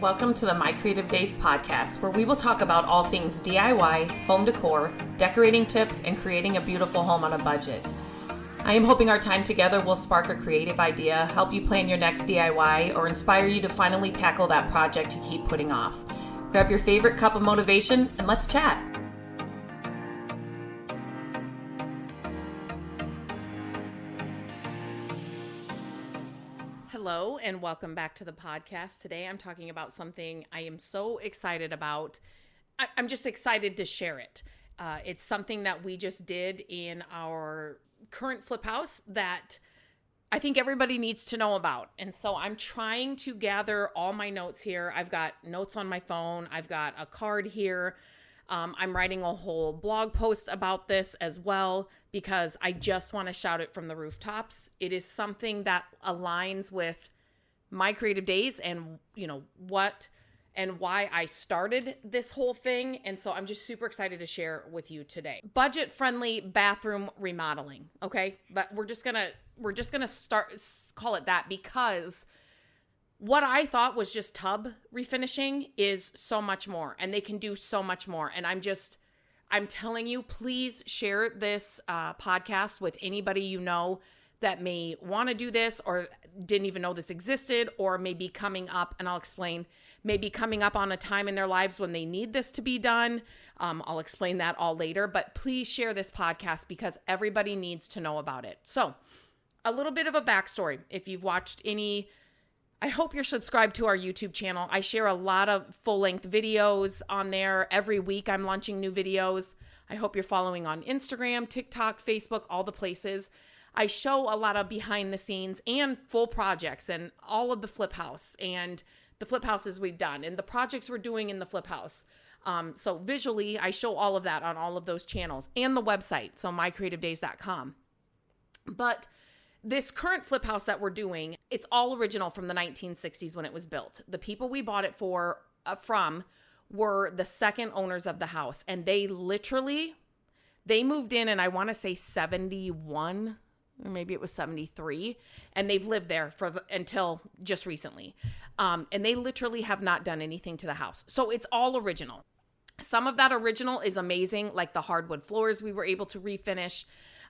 Welcome to the My Creative Days podcast, where we will talk about all things DIY, home decor, decorating tips, and creating a beautiful home on a budget. I am hoping our time together will spark a creative idea, help you plan your next DIY, or inspire you to finally tackle that project you keep putting off. Grab your favorite cup of motivation and let's chat. Hello and welcome back to the podcast. Today I'm talking about something I am so excited about. I'm just excited to share it. It's something that we just did in our current flip house that I think everybody needs to know about. And so I'm trying to gather all my notes here. I've got notes on my phone. I've got a card here. I'm writing a whole blog post about this as well because I just want to shout it from the rooftops. It is something that aligns with my creative days and, what and why I started this whole thing. And so I'm just super excited to share with you today. Budget-friendly bathroom remodeling. Okay. But we're just going to call it that because what I thought was just tub refinishing is so much more, and they can do so much more. And I'm telling you, please share this podcast with anybody you know that may want to do this or didn't even know this existed, or may be coming up, and I'll explain, maybe coming up on a time in their lives when they need this to be done. I'll explain that all later, but please share this podcast because everybody needs to know about it. So a little bit of a backstory. If you've watched I hope you're subscribed to our YouTube channel. I share a lot of full-length videos on there. Every week I'm launching new videos. I hope you're following on Instagram, TikTok, Facebook, all the places. I show a lot of behind the scenes and full projects and all of the flip house and the flip houses we've done and the projects we're doing in the flip house. So visually, I show all of that on all of those channels and the website, so mycreativedays.com. But this current flip house that we're doing, it's all original from the 1960s when it was built. The people we bought it from were the second owners of the house. And they moved in I want to say 71, or maybe it was 73. And they've lived there until just recently. And they literally have not done anything to the house. So it's all original. Some of that original is amazing, like the hardwood floors we were able to refinish.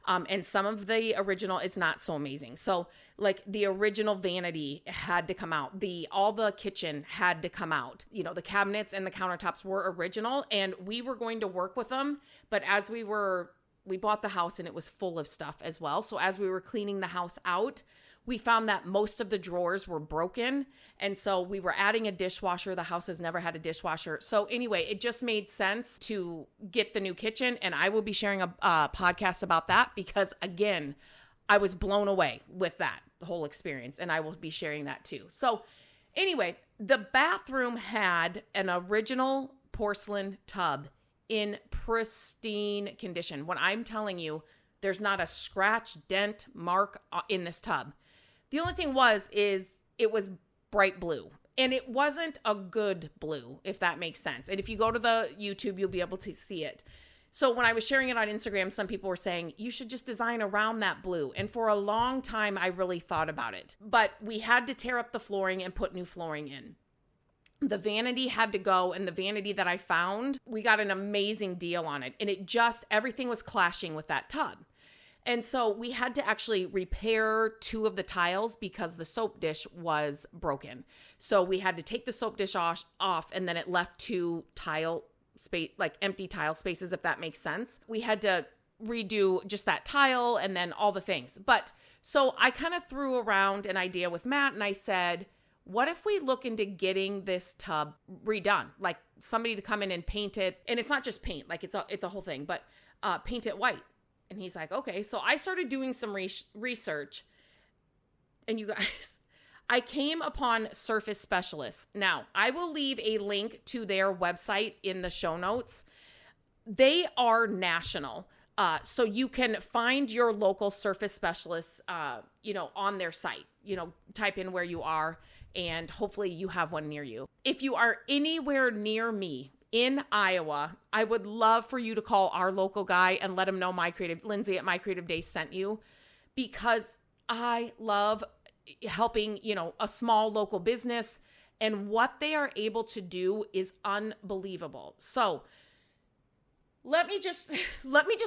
And some of the original is not so amazing. So like the original vanity had to come out. All the kitchen had to come out. The cabinets and the countertops were original and we were going to work with them. But as we bought the house and it was full of stuff as well. So as we were cleaning the house out, we found that most of the drawers were broken. And so we were adding a dishwasher. The house has never had a dishwasher. So anyway, it just made sense to get the new kitchen. And I will be sharing a podcast about that because, again, I was blown away with that whole experience. And I will be sharing that too. So anyway, the bathroom had an original porcelain tub in pristine condition. When I'm telling you, there's not a scratch, dent, mark in this tub. The only thing is it was bright blue, and it wasn't a good blue, if that makes sense. And if you go to the YouTube, you'll be able to see it. So when I was sharing it on Instagram, some people were saying, you should just design around that blue. And for a long time, I really thought about it. But we had to tear up the flooring and put new flooring in. The vanity had to go, and the vanity that I found, we got an amazing deal on it. And everything was clashing with that tub. And so we had to actually repair 2 of the tiles because the soap dish was broken. So we had to take the soap dish off and then it left 2 tile space, like empty tile spaces, if that makes sense. We had to redo just that tile and then all the things. But so I kind of threw around an idea with Matt and I said, what if we look into getting this tub redone? Like somebody to come in and paint it. And it's not just paint, like it's a whole thing, but paint it white. And he's like, okay. So I started doing some research. And you guys, I came upon Surface Specialists. Now, I will leave a link to their website in the show notes. They are national. So you can find your local Surface Specialists, on their site. Type in where you are, and hopefully you have one near you. If you are anywhere near me, in Iowa, I would love for you to call our local guy and let him know Lindsay at My Creative Days sent you, because I love helping, a small local business And what they are able to do is unbelievable. So let me just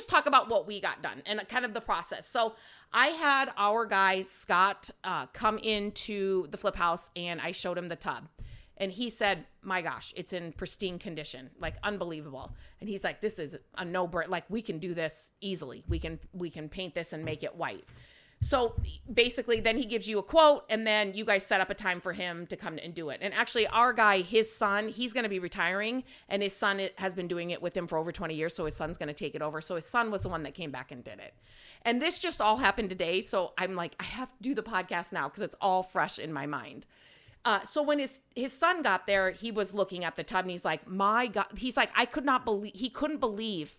talk about what we got done and kind of the process. So I had our guy, Scott, come into the flip house, and I showed him the tub. And he said, my gosh, it's in pristine condition, like unbelievable. And he's like, this is a no-brainer. Like, we can do this easily. We can paint this and make it white. So basically, then he gives you a quote, and then you guys set up a time for him to come and do it. And actually, our guy, his son, he's going to be retiring, and his son has been doing it with him for over 20 years, so his son's going to take it over. So his son was the one that came back and did it. And this just all happened today, so I'm like, I have to do the podcast now because it's all fresh in my mind. So when his son got there, he was looking at the tub, and he's like, my God. He's like, he couldn't believe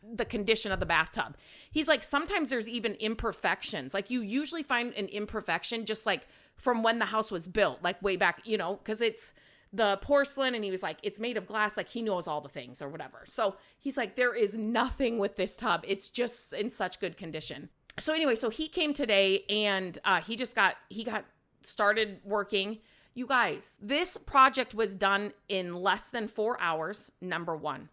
the condition of the bathtub. He's like, sometimes there's even imperfections. Like, you usually find an imperfection just like from when the house was built, like way back, because it's the porcelain, and he was like, it's made of glass. Like, he knows all the things or whatever. So he's like, there is nothing with this tub. It's just in such good condition. So anyway, so he came today, and he got started working. You guys, this project was done in less than 4 hours, number one.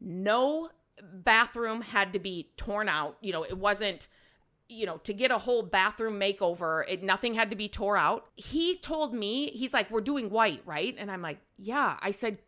No bathroom had to be torn out. It wasn't, to get a whole bathroom makeover, nothing had to be tore out. He told me, he's like, we're doing white, right? And I'm like, yeah. I said,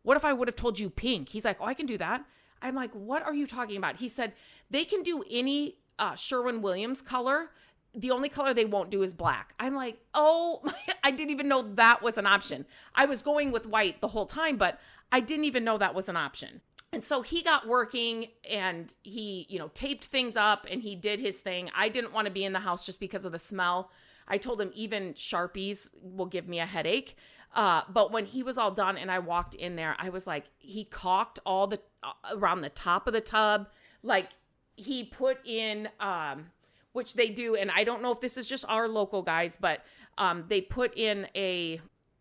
what if I would have told you pink? He's like, oh, I can do that. I'm like, what are you talking about? He said, they can do any Sherwin-Williams color. The only color they won't do is black. I'm like, oh, I didn't even know that was an option. I was going with white the whole time, but I didn't even know that was an option. And so he got working, and he, taped things up, and he did his thing. I didn't want to be in the house just because of the smell. I told him even Sharpies will give me a headache. But when he was all done and I walked in there, I was like, he caulked all the around the top of the tub. Like, he put in, which they do, and I don't know if this is just our local guys, but they put in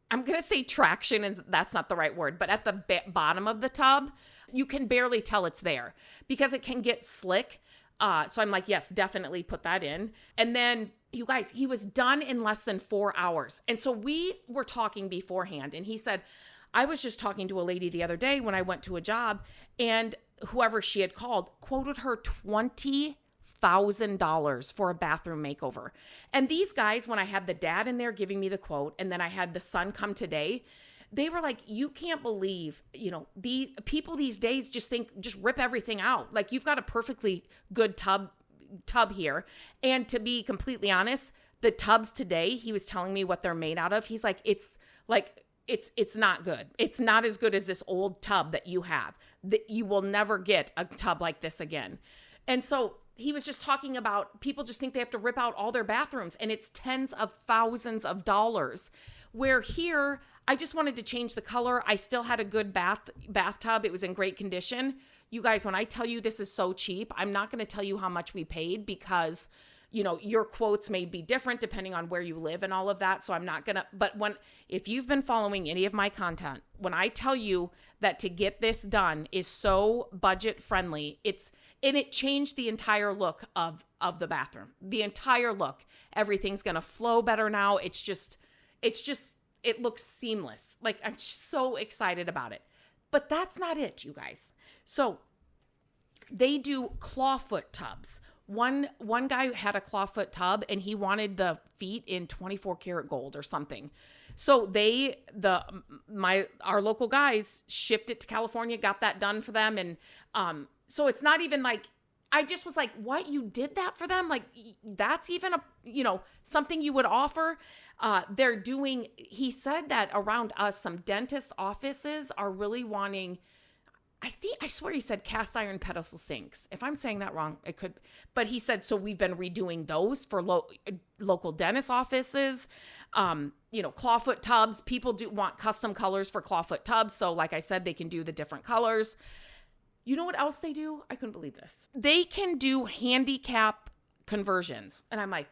I'm going to say traction, and that's not the right word, but at the bottom of the tub, you can barely tell it's there because it can get slick. So I'm like, yes, definitely put that in. And then, you guys, he was done in less than 4 hours. And so we were talking beforehand, and he said, I was just talking to a lady the other day when I went to a job, and whoever she had called quoted her $20,000 for a bathroom makeover. And these guys, when I had the dad in there giving me the quote, and then I had the son come today, they were like, you can't believe, the people these days just rip everything out. Like, you've got a perfectly good tub here. And to be completely honest, the tubs today, he was telling me what they're made out of. He's like, it's not good. It's not as good as this old tub that you have. That you will never get a tub like this again. And so he was just talking about people just think they have to rip out all their bathrooms, and it's tens of thousands of dollars. Where here, I just wanted to change the color. I still had a good bathtub. It was in great condition. You guys, when I tell you this is so cheap, I'm not going to tell you how much we paid because, your quotes may be different depending on where you live and all of that. So I'm not going to, but if you've been following any of my content, when I tell you that to get this done is so budget friendly, and it changed the entire look of the bathroom, the entire look. Everything's going to flow better now. It looks seamless. Like, I'm so excited about it. But that's not it, you guys. So they do clawfoot tubs. One guy had a clawfoot tub, and he wanted the feet in 24 karat gold or something. So our local guys shipped it to California, got that done for them. And so it's not even like, I just was like, what? You did that for them? Like, that's even something you would offer? He said that around us, some dentist offices are really wanting, I swear he said cast iron pedestal sinks. If I'm saying that wrong, it could, but he said, so we've been redoing those for local dentist offices, clawfoot tubs. People do want custom colors for clawfoot tubs. So like I said, they can do the different colors. You know what else they do? I couldn't believe this. They can do handicap conversions. And I'm like,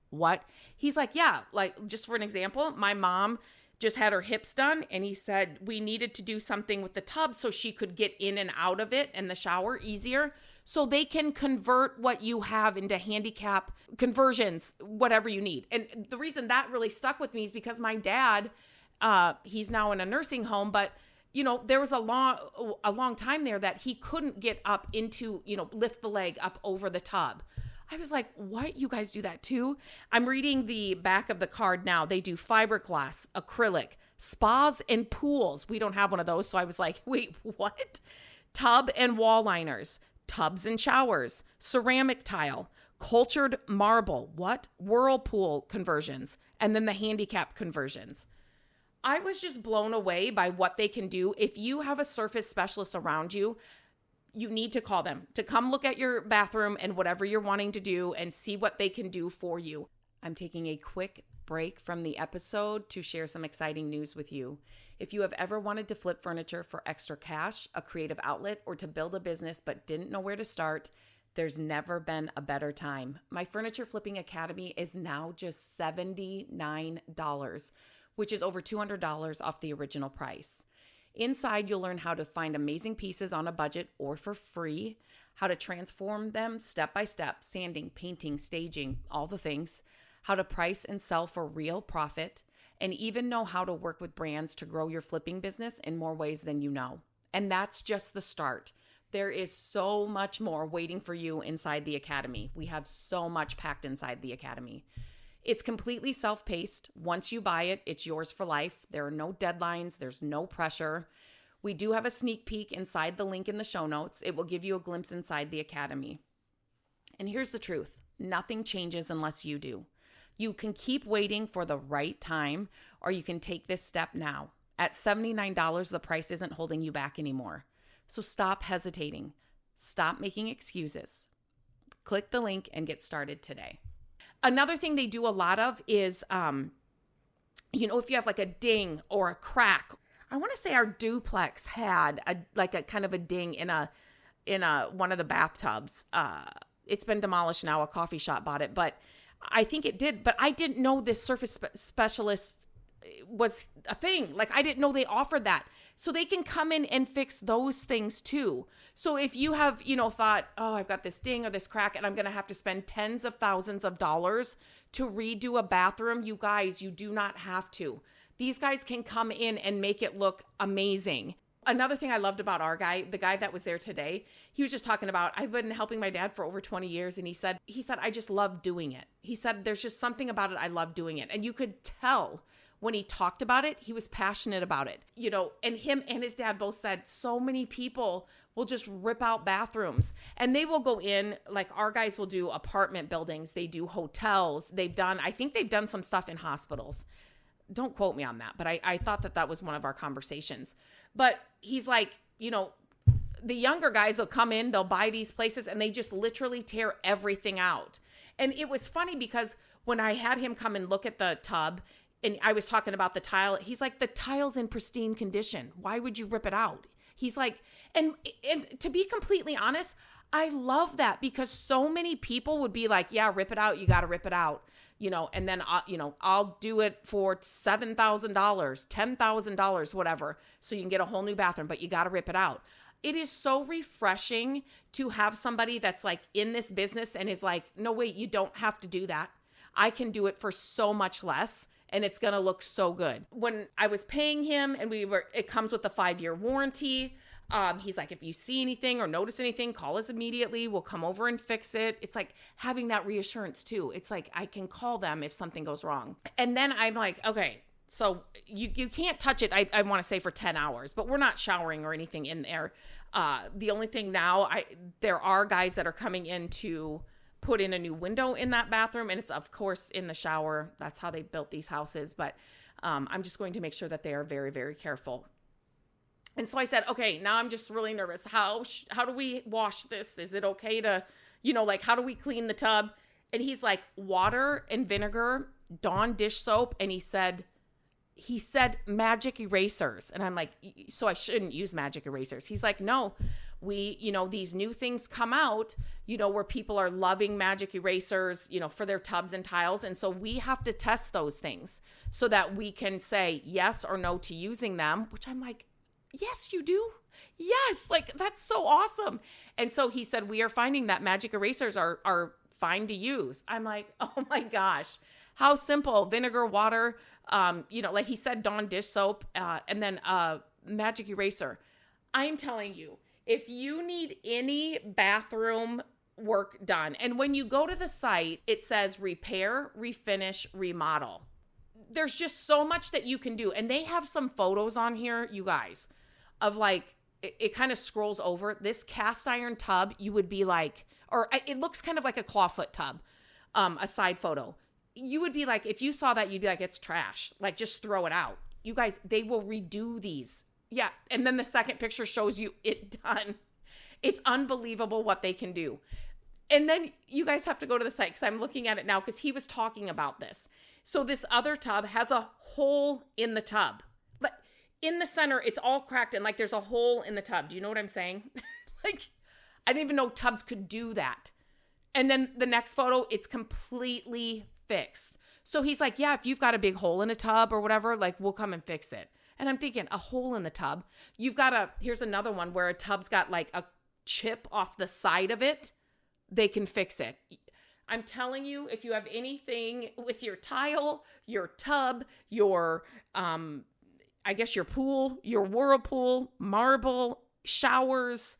what? He's like, yeah, like just for an example, my mom just had her hips done, and he said we needed to do something with the tub so she could get in and out of it and the shower easier. So they can convert what you have into handicap conversions, whatever you need. And the reason that really stuck with me is because my dad, He's now in a nursing home, but there was a long time there that he couldn't get up into, lift the leg up over the tub. I was like, what? You guys do that too? I'm reading the back of the card now. They do fiberglass, acrylic, spas, and pools. We don't have one of those. So I was like, wait, what? Tub and wall liners, tubs and showers, ceramic tile, cultured marble, what? Whirlpool conversions, and then the handicap conversions. I was just blown away by what they can do. If you have a surface specialist around you, you need to call them to come look at your bathroom and whatever you're wanting to do and see what they can do for you. I'm taking a quick break from the episode to share some exciting news with you. If you have ever wanted to flip furniture for extra cash, a creative outlet, or to build a business but didn't know where to start, there's never been a better time. My Furniture Flipping Academy is now just $79, which is over $200 off the original price. Inside, you'll learn how to find amazing pieces on a budget or for free, how to transform them step by step, sanding, painting, staging, all the things, how to price and sell for real profit, and even know how to work with brands to grow your flipping business in more ways than you know. And that's just the start. There is so much more waiting for you inside the Academy. We have so much packed inside the Academy. It's completely self-paced. Once you buy it, it's yours for life. There are no deadlines. There's no pressure. We do have a sneak peek inside the link in the show notes. It will give you a glimpse inside the Academy. And here's the truth. Nothing changes unless you do. You can keep waiting for the right time, or you can take this step now. At $79, the price isn't holding you back anymore. So stop hesitating. Stop making excuses. Click the link and get started today. Another thing they do a lot of is, if you have like a ding or a crack. I want to say our duplex had a kind of a ding in a one of the bathtubs. It's been demolished now. A coffee shop bought it, but I think it did. But I didn't know this surface specialist was a thing. Like, I didn't know they offered that. So they can come in and fix those things too. So if you have, thought, oh, I've got this ding or this crack and I'm going to have to spend tens of thousands of dollars to redo a bathroom, you guys, you do not have to. These guys can come in and make it look amazing. Another thing I loved about our guy, the guy that was there today, he was just talking about, I've been helping my dad for over 20 years. And he said, I just love doing it. He said, there's just something about it. I love doing it. And you could tell when he talked about it, he was passionate about it, and him and his dad both said so many people will just rip out bathrooms and they will go in, like our guys will do apartment buildings. They do hotels. I think they've done some stuff in hospitals. Don't quote me on that, but I thought that was one of our conversations. But he's like, the younger guys will come in, they'll buy these places and they just literally tear everything out. And it was funny because when I had him come and look at the tub, and I was talking about the tile. He's like, the tile's in pristine condition. Why would you rip it out? He's like, and to be completely honest, I love that because so many people would be like, yeah, rip it out. You got to rip it out, and then, I'll do it for $7,000, $10,000, whatever. So you can get a whole new bathroom, but you got to rip it out. It is so refreshing to have somebody that's like in this business and is like, no, wait, you don't have to do that. I can do it for so much less. And it's going to look so good. When I was paying him and it comes with a 5-year warranty. He's like, if you see anything or notice anything, call us immediately. We'll come over and fix it. It's like having that reassurance too. It's like, I can call them if something goes wrong. And then I'm like, okay, so you can't touch it. I want to say for 10 hours, but we're not showering or anything in there. The only thing now, there are guys that are coming in to put in a new window in that bathroom, and it's of course in the shower. That's how they built these houses, but I'm just going to make sure that they are very, very careful. And so I said, okay, now I'm just really nervous. How do we wash this? Is it okay to, how do we clean the tub? And he's like, water and vinegar, Dawn dish soap, and he said magic erasers. And I'm like, so I shouldn't use magic erasers. He's like, no, these new things come out, where people are loving magic erasers, for their tubs and tiles. And so we have to test those things so that we can say yes or no to using them, which I'm like, yes, you do. Yes. Like, that's so awesome. And so he said, we are finding that magic erasers are fine to use. I'm like, oh my gosh, how simple. Vinegar, water, Like he said, Dawn dish soap, and then magic eraser. I'm telling you, if you need any bathroom work done, and when you go to the site, it says repair, refinish, remodel. There's just so much that you can do. And they have some photos on here, you guys, of like, it kind of scrolls over. This cast iron tub, you would be like, or it looks kind of like a clawfoot tub, a side photo. You would be like, if you saw that, you'd be like, it's trash. Like, just throw it out. You guys, they will redo these. Yeah. And then the second picture shows you it done. It's unbelievable what they can do. And then you guys have to go to the site because I'm looking at it now because he was talking about this. So this other tub has a hole in the tub. But in the center, it's all cracked and like there's a hole in the tub. Do you know what I'm saying? Like, I didn't even know tubs could do that. And then the next photo, it's completely fixed. So he's like, yeah, if you've got a big hole in a tub or whatever, like we'll come and fix it. And I'm thinking, a hole in the tub. Here's another one where a tub's got like a chip off the side of it. They can fix it. I'm telling you, if you have anything with your tile, your tub, your, I guess your pool, your whirlpool, marble, showers,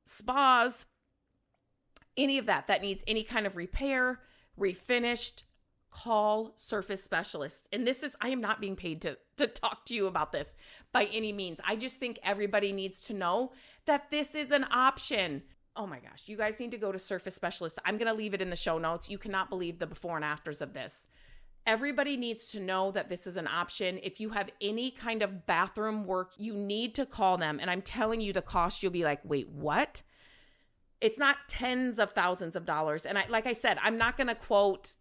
spas, any of that needs any kind of repair, refinished, call Surface Specialist. And I am not being paid to talk to you about this by any means. I just think everybody needs to know that this is an option. Oh my gosh, you guys need to go to Surface Specialist. I'm going to leave it in the show notes. You cannot believe the before and afters of this. Everybody needs to know that this is an option. If you have any kind of bathroom work, you need to call them. And I'm telling you the cost, you'll be like, wait, what? It's not tens of thousands of dollars. And like I said, I'm not going to quote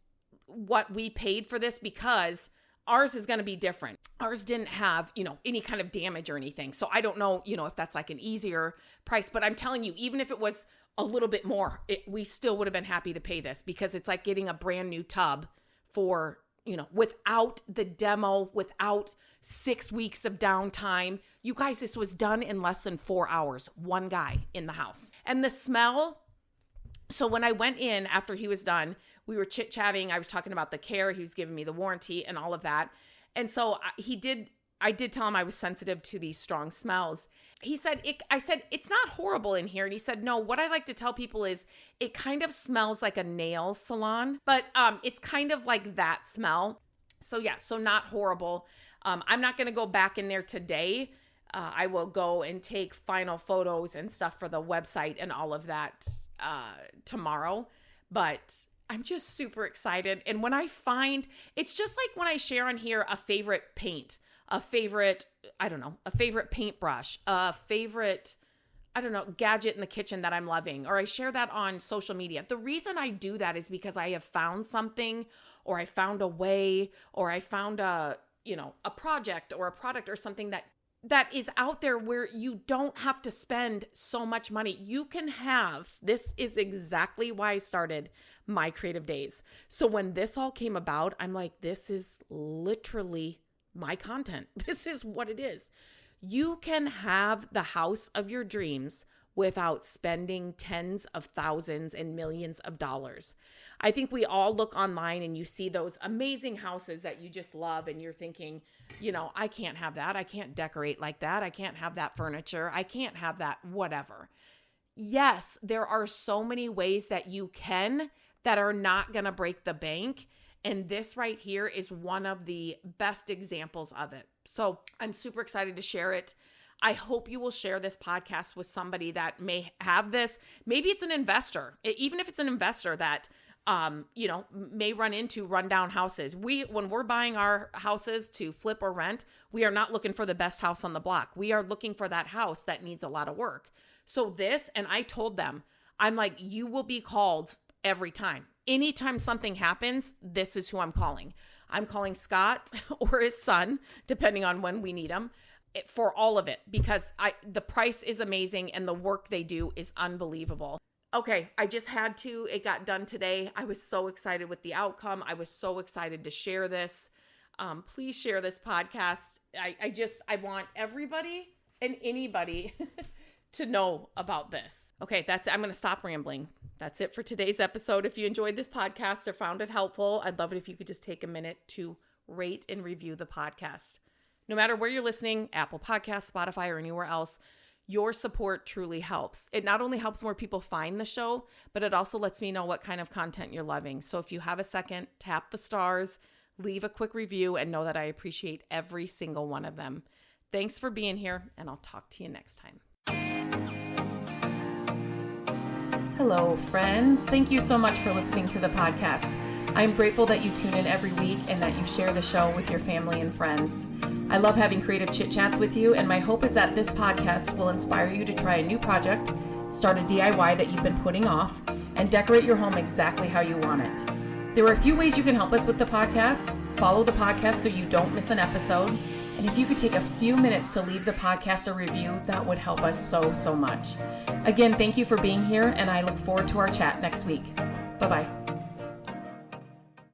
what we paid for this because ours is going to be different. Ours didn't have, any kind of damage or anything. So I don't know, if that's like an easier price, but I'm telling you, even if it was a little bit more, we still would have been happy to pay this because it's like getting a brand new tub for, without the demo, without 6 weeks of downtime. You guys, this was done in less than 4 hours. One guy in the house. And the smell. So when I went in after he was done, we were chit-chatting. I was talking about the care. He was giving me the warranty and all of that. And so I did tell him I was sensitive to these strong smells. He said, I said, it's not horrible in here. And he said, no, what I like to tell people is it kind of smells like a nail salon, but it's kind of like that smell. So yeah, so not horrible. I'm not going to go back in there today. I will go and take final photos and stuff for the website and all of that tomorrow. But I'm just super excited. And when I find, it's just like when I share on here a favorite paint, a favorite paintbrush, a favorite, gadget in the kitchen that I'm loving, or I share that on social media. The reason I do that is because I have found something, or I found a way, or I found a project or a product or something that is out there where you don't have to spend so much money. You can have, this is exactly why I started my creative days. So when this all came about, I'm like, this is literally my content. This is what it is. You can have the house of your dreams without spending tens of thousands and millions of dollars. I think we all look online and you see those amazing houses that you just love and you're thinking, I can't have that. I can't decorate like that. I can't have that furniture. I can't have that whatever. Yes, there are so many ways that you can that are not going to break the bank. And this right here is one of the best examples of it. So I'm super excited to share it. I hope you will share this podcast with somebody that may have this. Maybe it's an investor, even if it's an investor that, may run into rundown houses. When we're buying our houses to flip or rent, we are not looking for the best house on the block. We are looking for that house that needs a lot of work. So and I told them, I'm like, you will be called every time. Anytime something happens, this is who I'm calling. I'm calling Scott or his son, depending on when we need him, for all of it, because the price is amazing and the work they do is unbelievable. Okay, I just had to. It got done today. I was so excited with the outcome. I was so excited to share this. Please share this podcast. I want everybody and anybody to know about this. Okay, I'm going to stop rambling. That's it for today's episode. If you enjoyed this podcast or found it helpful, I'd love it if you could just take a minute to rate and review the podcast. No matter where you're listening, Apple Podcasts, Spotify, or anywhere else, your support truly helps. It not only helps more people find the show, but it also lets me know what kind of content you're loving. So if you have a second, tap the stars, leave a quick review, and know that I appreciate every single one of them. Thanks for being here, and I'll talk to you next time. Hello, friends. Thank you so much for listening to the podcast. I'm grateful that you tune in every week and that you share the show with your family and friends. I love having creative chit chats with you, and my hope is that this podcast will inspire you to try a new project, start a DIY that you've been putting off, and decorate your home exactly how you want it. There are a few ways you can help us with the podcast. Follow the podcast so you don't miss an episode. And if you could take a few minutes to leave the podcast a review, that would help us so much. Again, thank you for being here, and I look forward to our chat next week. Bye-bye.